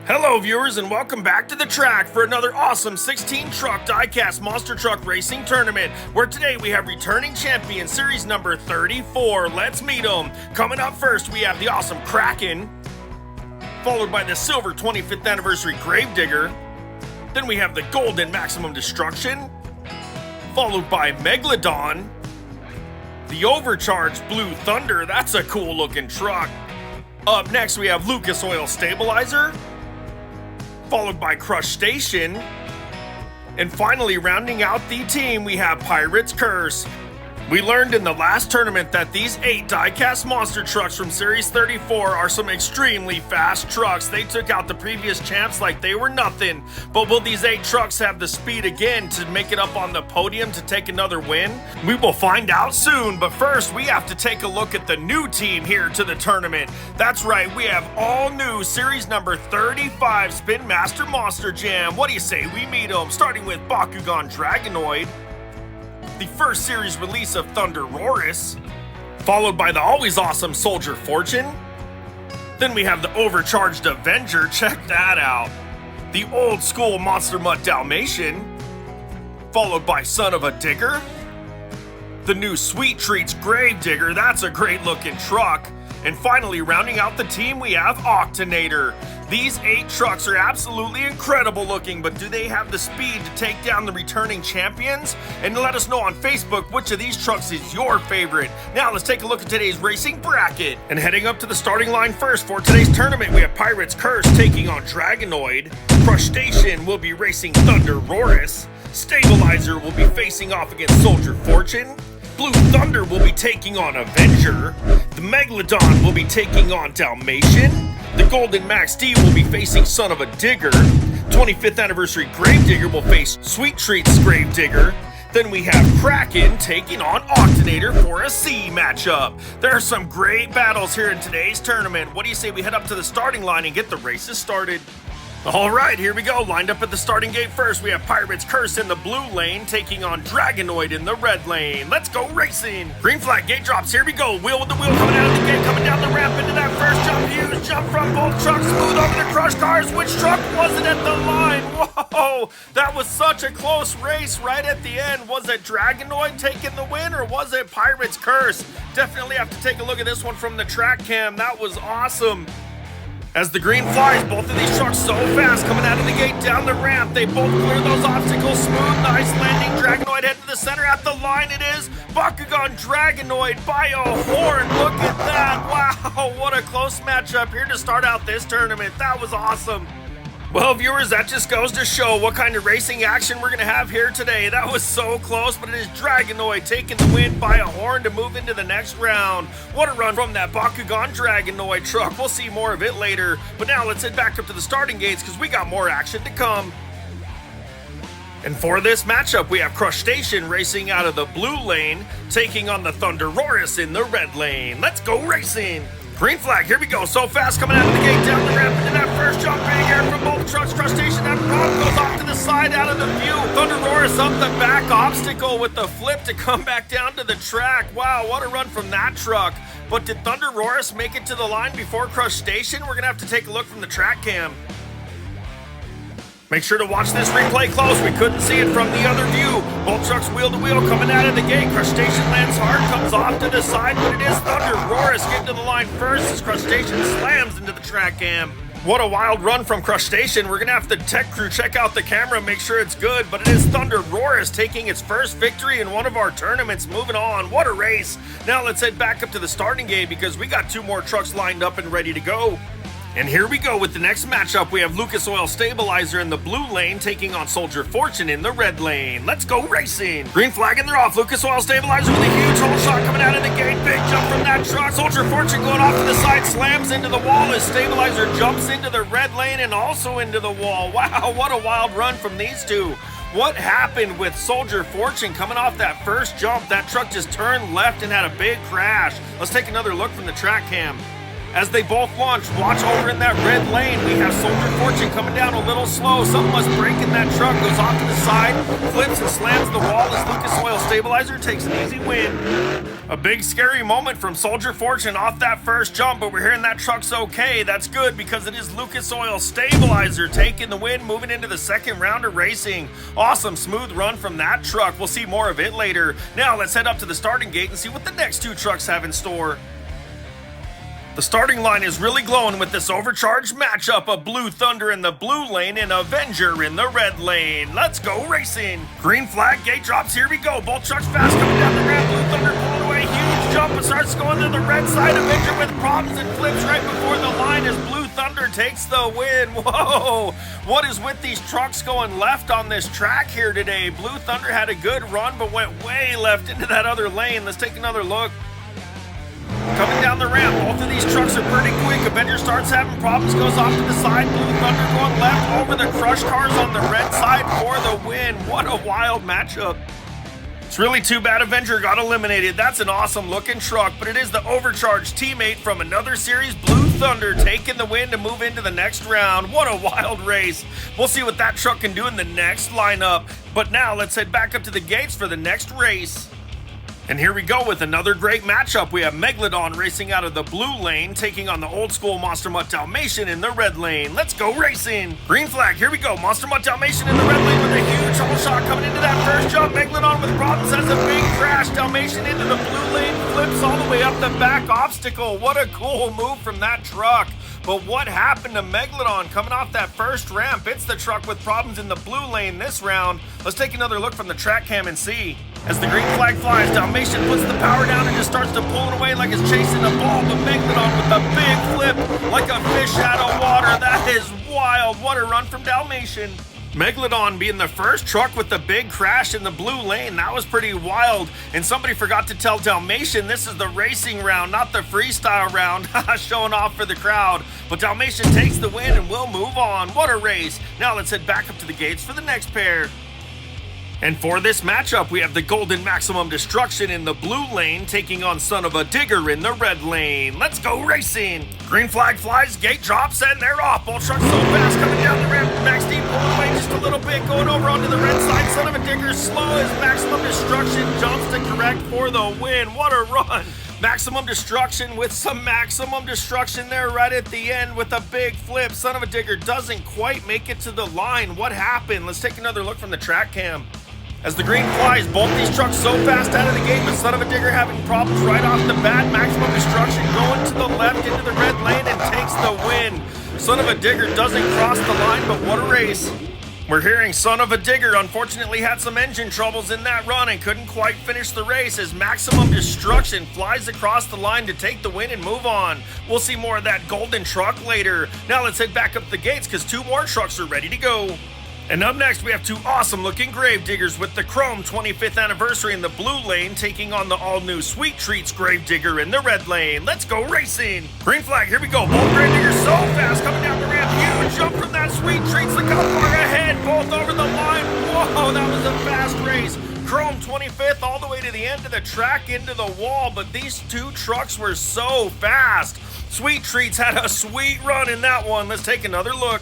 Hello viewers and welcome back to the track for another awesome 16 truck diecast monster truck racing tournament, where today we have returning champion series number 34. Let's meet them. Coming up first we have the awesome Kraken, followed by the silver 25th anniversary Gravedigger. Then we have the golden maximum destruction, followed by Megalodon, the overcharged blue thunder. That's a cool looking truck. Up next we have Lucas Oil Stabilizer, followed by Crush Station, and finally rounding out the team we have Pirate's Curse. We learned in the last tournament that these 8 diecast monster trucks from Series 34 are some extremely fast trucks. They took out the previous champs like they were nothing. But will these 8 trucks have the speed again to make it up on the podium to take another win? We will find out soon, but first we have to take a look at the new team here to the tournament. That's right, we have all new Series number 35 Spin Master Monster Jam. What do you say we meet them? Starting with Bakugan Dragonoid, the first series release of ThunderROARus, followed by the always awesome Soldier Fortune. Then we have the overcharged Avenger, check that out. The old school Monster Mutt Dalmation, followed by Son of a Digger. The new Sweet Treats Gravedigger, that's a great looking truck. And finally rounding out the team we have Octonator. These 8 trucks are absolutely incredible looking, but do they have the speed to take down the returning champions? And let us know on Facebook which of these trucks is your favorite. Now let's take a look at today's racing bracket. And heading up to the starting line first for today's tournament, we have Pirate's Curse taking on Dragonoid. Crush Station will be racing ThunderROARus. Stabilizer will be facing off against Soldier Fortune. Blue Thunder will be taking on Avenger. The Megalodon will be taking on Dalmation. The Golden Max D will be facing Son of a Digger. 25th anniversary Gravedigger will face Sweet Treats Gravedigger. Then we have Kraken taking on Octonator for a C matchup. There are some great battles here in today's tournament. What do you say we head up to the starting line and get the races started? Alright, here we go. Lined up at the starting gate first, we have Pirate's Curse in the blue lane taking on Dragonoid in the red lane. Let's go racing! Green flag, gate drops, here we go. Wheel with the wheel coming out of the gate, coming down the ramp into that first jump. Huge jump from both trucks, smooth over the crush cars. Which truck was it at the line? Whoa! That was such a close race right at the end. Was it Dragonoid taking the win or was it Pirate's Curse? Definitely have to take a look at this one from the track cam. That was awesome. As the green flies, both of these trucks so fast coming out of the gate down the ramp. They both clear those obstacles. Smooth, nice landing. Dragonoid head to the center. At the line it is. Bakugan Dragonoid by a horn. Look at that. Wow, what a close matchup here to start out this tournament. That was awesome. Well, viewers, that just goes to show what kind of racing action we're going to have here today. That was so close, but it is Dragonoid taking the win by a horn to move into the next round. What a run from that Bakugan Dragonoid truck. We'll see more of it later. But now let's head back up to the starting gates because we got more action to come. And for this matchup, we have Crush Station racing out of the blue lane, taking on the ThunderROARus in the red lane. Let's go racing! Green flag, here we go. So fast coming out of the gate, down the ramp into that first jump. Big air from both trucks. Crush Station, that prop goes off to the side out of the view. ThunderROARus up the back obstacle with the flip to come back down to the track. Wow, what a run from that truck. But did ThunderROARus make it to the line before Crush Station? We're going to have to take a look from the track cam. Make sure to watch this replay close. We couldn't see it from the other view. Both trucks wheel to wheel coming out of the gate. Crush Station lands hard, comes off to the side, but it is ThunderROARus getting to the line first as Crush Station slams into the track cam. What a wild run from Crush Station. We're going to have the tech crew check out the camera, make sure it's good, but it is ThunderROARus taking its first victory in one of our tournaments. Moving on. What a race. Now let's head back up to the starting gate because we got 2 more trucks lined up and ready to go. And here we go with the next matchup. We have Lucas Oil Stabilizer in the blue lane taking on Soldier Fortune in the red lane. Let's go racing! Green flag and they're off. Lucas Oil Stabilizer with a huge hole shot coming out of the gate. Big jump from that truck. Soldier Fortune going off to the side, slams into the wall as Stabilizer jumps into the red lane and also into the wall. Wow, what a wild run from these two. What happened with Soldier Fortune coming off that first jump? That truck just turned left and had a big crash. Let's take another look from the track cam. As they both launch, watch over in that red lane. We have Soldier Fortune coming down a little slow. Something must break in that truck. Goes off to the side, flips and slams the wall as Lucas Oil Stabilizer takes an easy win. A big scary moment from Soldier Fortune off that first jump, but we're hearing that truck's okay. That's good because it is Lucas Oil Stabilizer taking the win, moving into the second round of racing. Awesome smooth run from that truck. We'll see more of it later. Now let's head up to the starting gate and see what the next two trucks have in store. The starting line is really glowing with this overcharged matchup of Blue Thunder in the blue lane and Avenger in the red lane. Let's go racing. Green flag, gate drops, here we go. Both trucks fast coming down the ramp. Blue Thunder pulling away, huge jump and starts going to the red side. Avenger with problems and flips right before the line as Blue Thunder takes the win. Whoa, what is with these trucks going left on this track here today? Blue Thunder had a good run but went way left into that other lane. Let's take another look. Coming down the ramp, both of these trucks are pretty quick. Avenger starts having problems, goes off to the side. Blue Thunder going left over the crush cars on the red side for the win. What a wild matchup. It's really too bad Avenger got eliminated. That's an awesome looking truck, but it is the overcharged teammate from another series, Blue Thunder, taking the win to move into the next round. What a wild race. We'll see what that truck can do in the next lineup. But now let's head back up to the gates for the next race. And here we go with another great matchup. We have Megalodon racing out of the blue lane, taking on the old school Monster Mutt Dalmation in the red lane. Let's go racing. Green flag, here we go. Monster Mutt Dalmation in the red lane with a huge hole shot coming into that first jump. Megalodon with problems, has a big crash. Dalmation into the blue lane, flips all the way up the back obstacle. What a cool move from that truck. But what happened to Megalodon coming off that first ramp? It's the truck with problems in the blue lane this round. Let's take another look from the track cam and see. As the green flag flies, Dalmation puts the power down and just starts to pull it away like it's chasing a ball. But Megalodon with a big flip like a fish out of water. That is wild. What a run from Dalmation. Megalodon being the first truck with the big crash in the blue lane. That was pretty wild. And somebody forgot to tell Dalmation this is the racing round, not the freestyle round. Showing off for the crowd. But Dalmation takes the win and we'll move on. What a race. Now let's head back up to the gates for the next pair. And for this matchup, we have the Golden Maximum Destruction in the blue lane, taking on Son of a Digger in the red lane. Let's go racing. Green flag flies, gate drops, and they're off. Both trucks so fast coming down the ramp. Max D pulling away just a little bit, going over onto the red side. Son of a Digger slow as Maximum Destruction jumps to correct for the win. What a run. Maximum Destruction with some Maximum Destruction there right at the end with a big flip. Son of a Digger doesn't quite make it to the line. What happened? Let's take another look from the track cam. As the green flies, both these trucks so fast out of the gate, but Son of a Digger having problems right off the bat. Maximum Destruction going to the left into the red lane and takes the win. Son of a Digger doesn't cross the line, but what a race. We're hearing Son of a Digger unfortunately had some engine troubles in that run and couldn't quite finish the race as Maximum Destruction flies across the line to take the win and move on. We'll see more of that golden truck later. Now let's head back up the gates because two more trucks are ready to go. And up next, we have two awesome-looking Gravediggers with the Chrome 25th Anniversary in the blue lane, taking on the all-new Sweet Treats Gravedigger in the red lane. Let's go racing! Green flag, here we go. Both Gravediggers so fast coming down the ramp. Huge jump from that Sweet Treats. Look how far ahead, both over the line. Whoa, that was a fast race. Chrome 25th all the way to the end of the track into the wall, but these two trucks were so fast. Sweet Treats had a sweet run in that one. Let's take another look.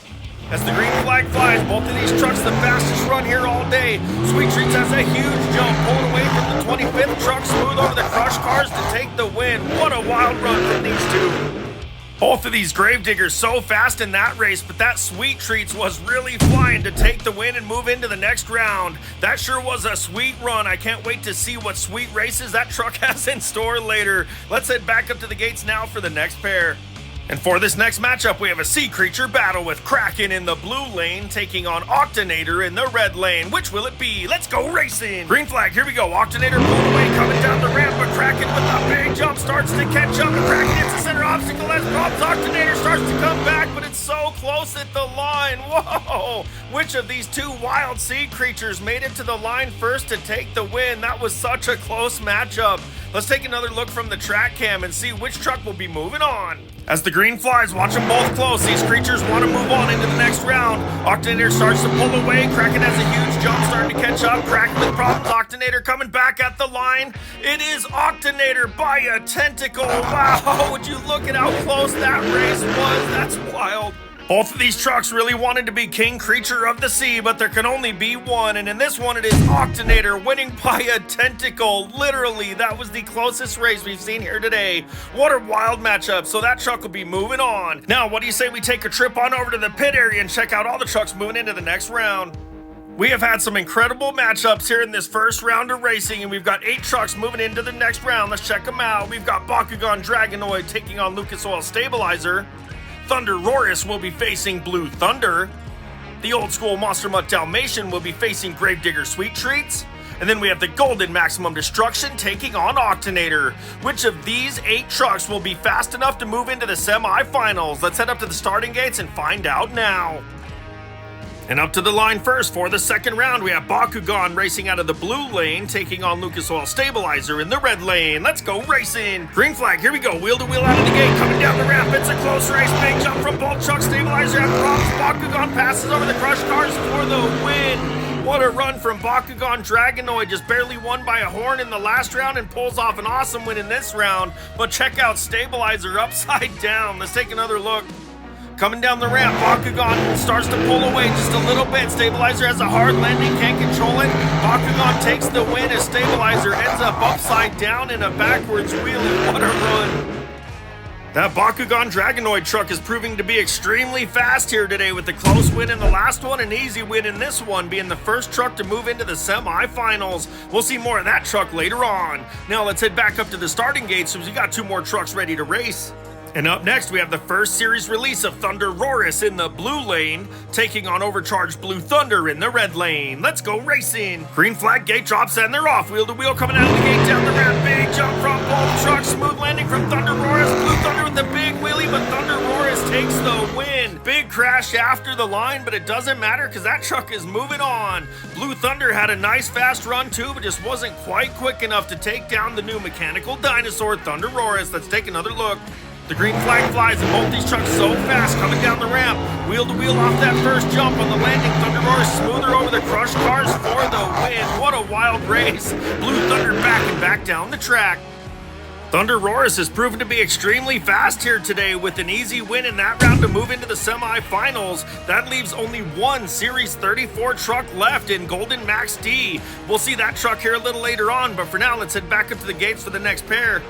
As the green flag flies, both of these trucks the fastest run here all day. Sweet Treats has a huge jump, pulling away from the 25th truck, smooth over the crush cars to take the win. What a wild run from these two. Both of these Gravediggers so fast in that race, but that Sweet Treats was really flying to take the win and move into the next round. That sure was a sweet run. I can't wait to see what sweet races that truck has in store later. Let's head back up to the gates now for the next pair. And for this next matchup, we have a sea creature battle with Kraken in the blue lane, taking on Octonator in the red lane. Which will it be? Let's go racing! Green flag, here we go. Octonator pulled away, coming down the ramp, but Kraken with a big jump starts to catch up. And Kraken hits the center obstacle as problems. Octonator starts to come back, but it's so close at the line. Whoa! Which of these two wild sea creatures made it to the line first to take the win? That was such a close matchup. Let's take another look from the track cam and see which truck will be moving on. As the green flies, watch them both close. These creatures want to move on into the next round. Octonator starts to pull away. Kraken has a huge jump, starting to catch up. Kraken with problems. Octonator coming back at the line. It is Octonator by a tentacle. Wow, would you look at how close that race was? That's wild. Both of these trucks really wanted to be king creature of the sea, but there can only be one, and in this one it is Octonator winning by a tentacle. Literally, that was the closest race we've seen here today. What a wild matchup, so that truck will be moving on. Now, what do you say we take a trip on over to the pit area and check out all the trucks moving into the next round? We have had some incredible matchups here in this first round of racing, and we've got 8 trucks moving into the next round. Let's check them out. We've got Bakugan Dragonoid taking on Lucas Oil Stabilizer. ThunderROARus will be facing Blue Thunder. The old school Monster Mutt Dalmation will be facing Gravedigger Sweet Treats. And then we have the Golden Maximum Destruction taking on Octonator. Which of these 8 trucks will be fast enough to move into the semifinals? Let's head up to the starting gates and find out now. And up to the line first for the second round, we have Bakugan racing out of the blue lane, taking on Lucas Oil Stabilizer in the red lane. Let's go racing. Green flag, here we go. Wheel to wheel out of the gate, coming down the ramp. It's a close race. Big jump from both trucks. Stabilizer has problems. Bakugan passes over the crush cars for the win. What a run from Bakugan Dragonoid. Just barely won by a horn in the last round and pulls off an awesome win in this round. But check out Stabilizer upside down. Let's take another look. Coming down the ramp, Bakugan starts to pull away just a little bit. Stabilizer has a hard landing, can't control it. Bakugan takes the win as Stabilizer ends up upside down in a backwards wheelie. What a run. That Bakugan Dragonoid truck is proving to be extremely fast here today with the close win in the last one, an easy win in this one, being the first truck to move into the semifinals. We'll see more of that truck later on. Now let's head back up to the starting gate since we got 2 more trucks ready to race. And up next, we have the first series release of ThunderROARus in the blue lane, taking on overcharged Blue Thunder in the red lane. Let's go racing. Green flag gate drops and they're off. Wheel to wheel coming out of the gate down the ramp. Big jump from both trucks. Smooth landing from ThunderROARus. Blue Thunder with the big wheelie, but ThunderROARus takes the win. Big crash after the line, but it doesn't matter because that truck is moving on. Blue Thunder had a nice fast run too, but just wasn't quite quick enough to take down the new mechanical dinosaur ThunderROARus. Let's take another look. The green flag flies and both these trucks so fast coming down the ramp. Wheel to wheel off that first jump on the landing. ThunderROARus smoother over the crush cars for the win. What a wild race. Blue Thunder back down the track. ThunderROARus has proven to be extremely fast here today with an easy win in that round to move into the semifinals. That leaves only one Series 34 truck left in Golden Max D. We'll see that truck here a little later on, but for now, let's head back up to the gates for the next pair.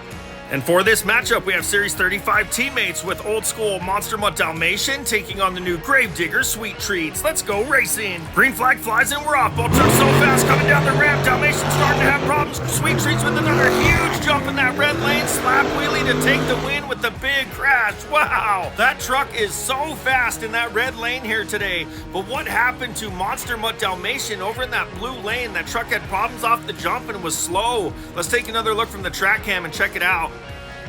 And for this matchup, we have Series 35 teammates with old school Monster Mutt Dalmation taking on the new Gravedigger Sweet Treats. Let's go racing. Green flag flies and we're off. Both trucks so fast coming down the ramp. Dalmation starting to have problems. Sweet Treats with another huge jump in that red lane. Slap wheelie to take the win with the big crash. Wow, that truck is so fast in that red lane here today. But what happened to Monster Mutt Dalmation over in that blue lane? That truck had problems off the jump and was slow. Let's take another look from the track cam and check it out.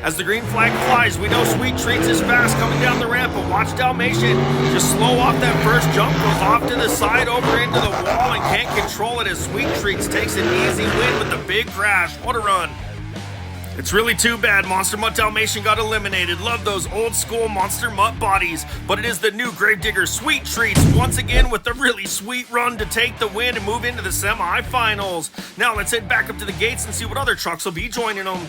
As the green flag flies, we know Sweet Treats is fast coming down the ramp, but watch Dalmation just slow off that first jump, goes off to the side over into the wall and can't control it as Sweet Treats takes an easy win with the big crash. What a run. It's really too bad Monster Mutt Dalmation got eliminated. Love those old school Monster Mutt bodies, but it is the new Gravedigger Sweet Treats once again with a really sweet run to take the win and move into the semifinals. Now let's head back up to the gates and see what other trucks will be joining them.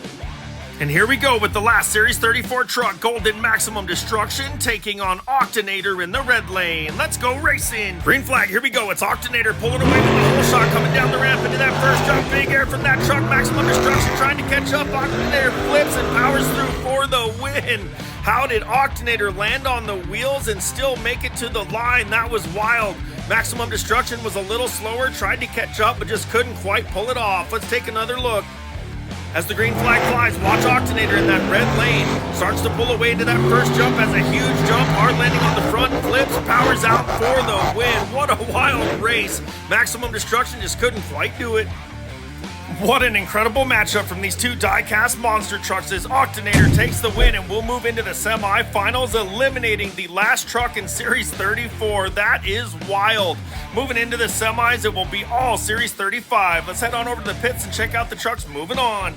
And here we go with the last Series 34 truck, Golden Maximum Destruction, taking on Octonator in the red lane. Let's go racing. Green flag, here we go. It's Octonator pulling away with the whole shot, coming down the ramp into that first jump. Big air from that truck, Maximum Destruction trying to catch up. Octonator flips and powers through for the win. How did Octonator land on the wheels and still make it to the line? That was wild. Maximum Destruction was a little slower, tried to catch up, but just couldn't quite pull it off. Let's take another look. As the green flag flies, watch Octonator in that red lane. Starts to pull away into that first jump, has a huge jump, hard landing on the front, flips, powers out for the win. What a wild race. Maximum Destruction just couldn't quite do it. What an incredible matchup from these two die-cast monster trucks as Octonator takes the win and we'll move into the semifinals, eliminating the last truck in Series 34. That is wild. Moving into the semis, it will be all Series 35. Let's head on over to the pits and check out the trucks moving on.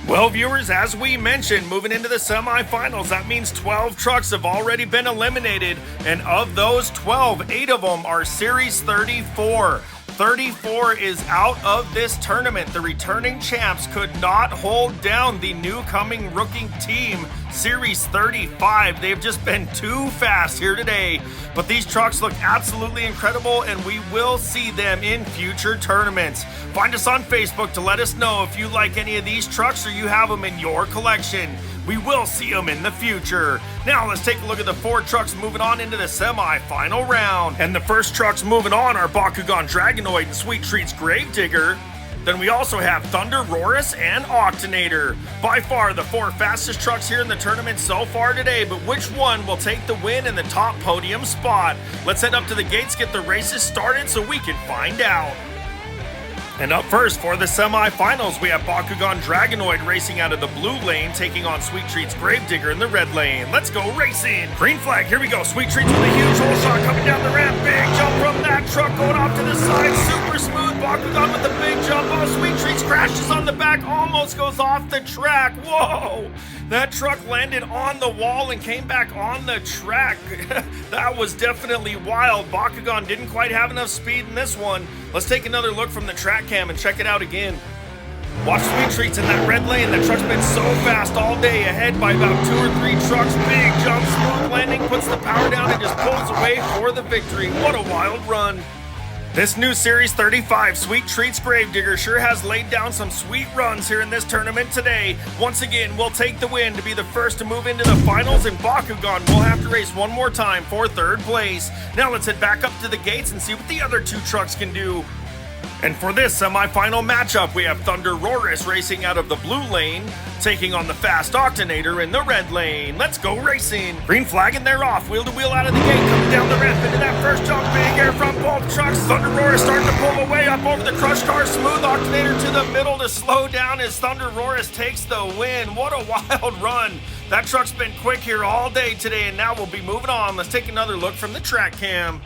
Well, viewers, as we mentioned, moving into the semifinals, that means 12 trucks have already been eliminated, and of those 12, 8 of them are Series 34. 34 is out of this tournament. The returning champs could not hold down the new coming rookie team, Series 35. They've just been too fast here today. But these trucks look absolutely incredible, and we will see them in future tournaments. Find us on Facebook to let us know if you like any of these trucks or you have them in your collection. We will see them in the future. Now let's take a look at the 4 trucks moving on into the semi-final round. And the first trucks moving on are Bakugan Dragonoid and Sweet Treats Gravedigger. Then we also have ThunderROARus and Octonator. By far the 4 fastest trucks here in the tournament so far today, but which one will take the win in the top podium spot? Let's head up to the gates, get the races started so we can find out. And up first for the semifinals, we have Bakugan Dragonoid racing out of the blue lane, taking on Sweet Treats Gravedigger in the red lane. Let's go racing! Green flag, here we go. Sweet Treats with a huge hole shot coming down the ramp. Big jump from that truck going off to the side. Super smooth. Bakugan with the big jump. Oh, Sweet Treats crashes on the back, almost goes off the track. Whoa! That truck landed on the wall and came back on the track. That was definitely wild. Bakugan didn't quite have enough speed in this one. Let's take another look from the track cam and check it out again. Watch Sweet Treats in that red lane. That truck's been so fast all day, ahead by about 2 or 3 trucks. Big jump, smooth landing, puts the power down and just pulls away for the victory. What a wild run. This new Series 35 Sweet Treats Gravedigger sure has laid down some sweet runs here in this tournament today. Once again, we'll take the win to be the first to move into the finals, and Bakugan will have to race one more time for 3rd place. Now let's head back up to the gates and see what the other 2 trucks can do. And for this semi-final matchup, we have ThunderROARus racing out of the blue lane, taking on the fast Octonator in the red lane. Let's go racing! Green flag and they're off, wheel to wheel out of the gate, coming down the ramp into that first jump. Big air from both trucks. ThunderROARus starting to pull away up over the crush car. Smooth Octonator to the middle to slow down as ThunderROARus takes the win. What a wild run! That truck's been quick here all day today, and now we'll be moving on. Let's take another look from the track cam.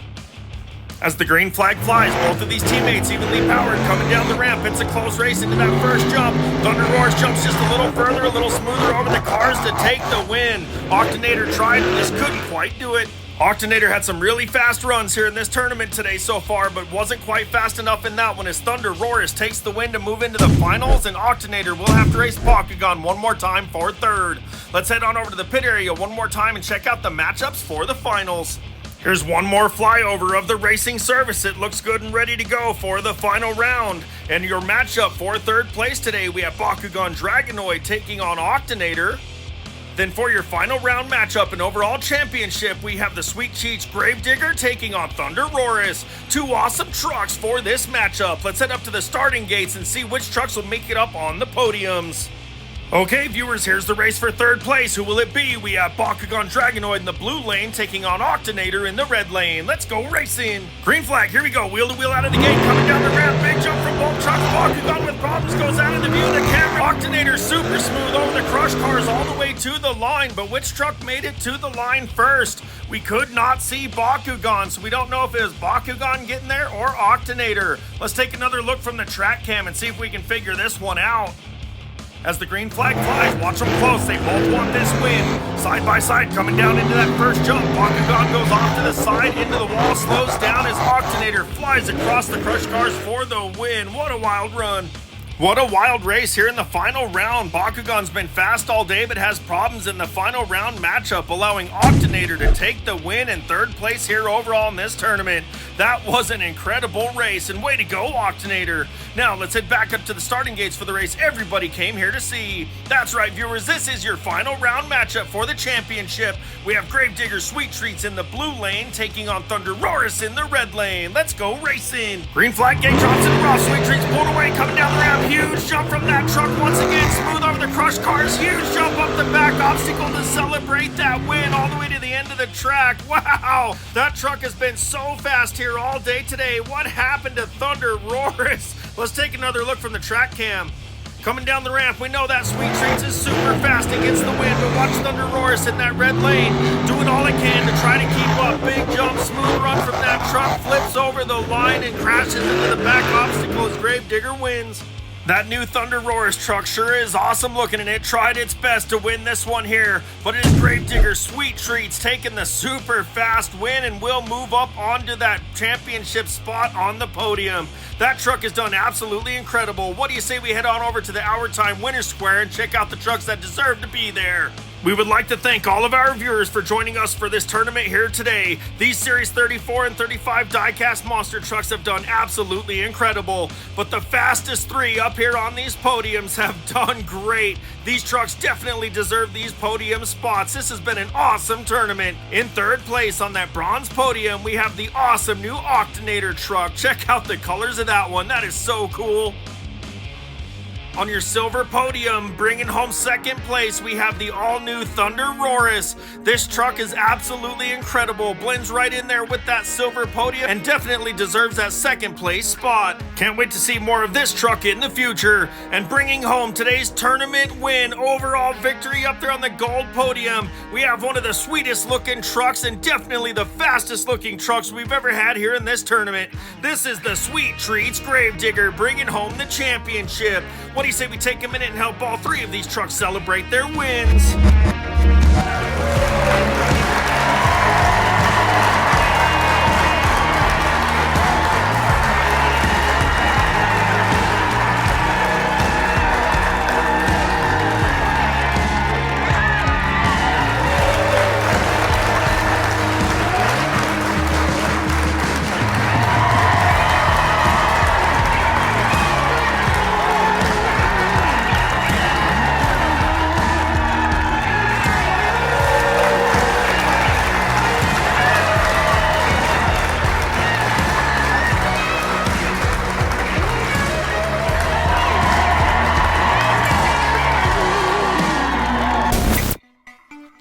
As the green flag flies, both of these teammates evenly powered coming down the ramp. It's a close race into that first jump. ThunderROARus jumps just a little further, a little smoother over the cars to take the win. Octonator tried and just couldn't quite do it. Octonator had some really fast runs here in this tournament today so far, but wasn't quite fast enough in that one as ThunderROARus takes the win to move into the finals, and Octonator will have to race Bakugan one more time for 3rd. Let's head on over to the pit area one more time and check out the matchups for the finals. Here's one more flyover of the racing service. It looks good and ready to go for the final round. And your matchup for 3rd place today, we have Bakugan Dragonoid taking on Octonator. Then for your final round matchup and overall championship, we have the Sweet Treats Gravedigger taking on ThunderROARus. 2 awesome trucks for this matchup. Let's head up to the starting gates and see which trucks will make it up on the podiums. Okay, viewers, here's the race for 3rd place. Who will it be? We have Bakugan Dragonoid in the blue lane taking on Octonator in the red lane. Let's go racing! Green flag, here we go. Wheel to wheel out of the gate, coming down the ramp. Big jump from both trucks. Bakugan with problems goes out of the view of the camera. Octonator super smooth over the crush cars all the way to the line. But which truck made it to the line first? We could not see Bakugan, so we don't know if it was Bakugan getting there or Octonator. Let's take another look from the track cam and see if we can figure this one out. As the green flag flies, watch them close. They both want this win. Side by side, coming down into that first jump. Bakugan goes off to the side, into the wall, slows down as Octonator flies across the crush cars for the win. What a wild run. What a wild race here in the final round. Bakugan's been fast all day, but has problems in the final round matchup, allowing Octonator to take the win in 3rd place here overall in this tournament. That was an incredible race, and way to go, Octonator. Now, let's head back up to the starting gates for the race everybody came here to see. That's right, viewers, this is your final round matchup for the championship. We have Gravedigger Sweet Treats in the blue lane, taking on ThunderROARus in the red lane. Let's go racing. Green flag gate drops and Ross. Sweet Treats pulled away, coming down the ramp. Huge jump from that truck once again, smooth over the crush cars. Huge jump up the back obstacle to celebrate that win all the way to the end of the track. Wow, that truck has been so fast here all day today. What happened to ThunderROARus? Let's take another look from the track cam. Coming down the ramp, we know that Sweet Treats is super fast and gets the win, but watch ThunderROARus in that red lane, doing all it can to try to keep up. Big jump, smooth run from that truck, flips over the line and crashes into the back obstacle as Gravedigger wins. That new ThunderROARus truck sure is awesome looking, and it tried its best to win this one here, but it is Gravedigger Sweet Treats taking the super fast win and will move up onto that championship spot on the podium. That truck has done absolutely incredible. What do you say we head on over to the Hour Time Winner's Square and check out the trucks that deserve to be there? We would like to thank all of our viewers for joining us for this tournament here today. These Series 34 and 35 Diecast monster trucks have done absolutely incredible, but the fastest three up here on these podiums have done great. These trucks definitely deserve these podium spots. This has been an awesome tournament. In third place on that bronze podium, we have the awesome new Octonator truck. Check out the colors of that one. That is so cool. On your silver podium, bringing home second place, we have the all-new ThunderROARus. This truck is absolutely incredible, blends right in there with that silver podium, and definitely deserves that second place spot. Can't wait to see more of this truck in the future. And bringing home today's tournament win, overall victory up there on the gold podium, we have one of the sweetest looking trucks and definitely the fastest looking trucks we've ever had here in this tournament. This is the Sweet Treats Gravedigger bringing home the championship. What do you say we take a minute and help all three of these trucks celebrate their wins?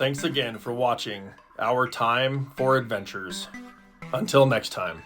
Thanks again for watching Our Time for Adventures. Until next time.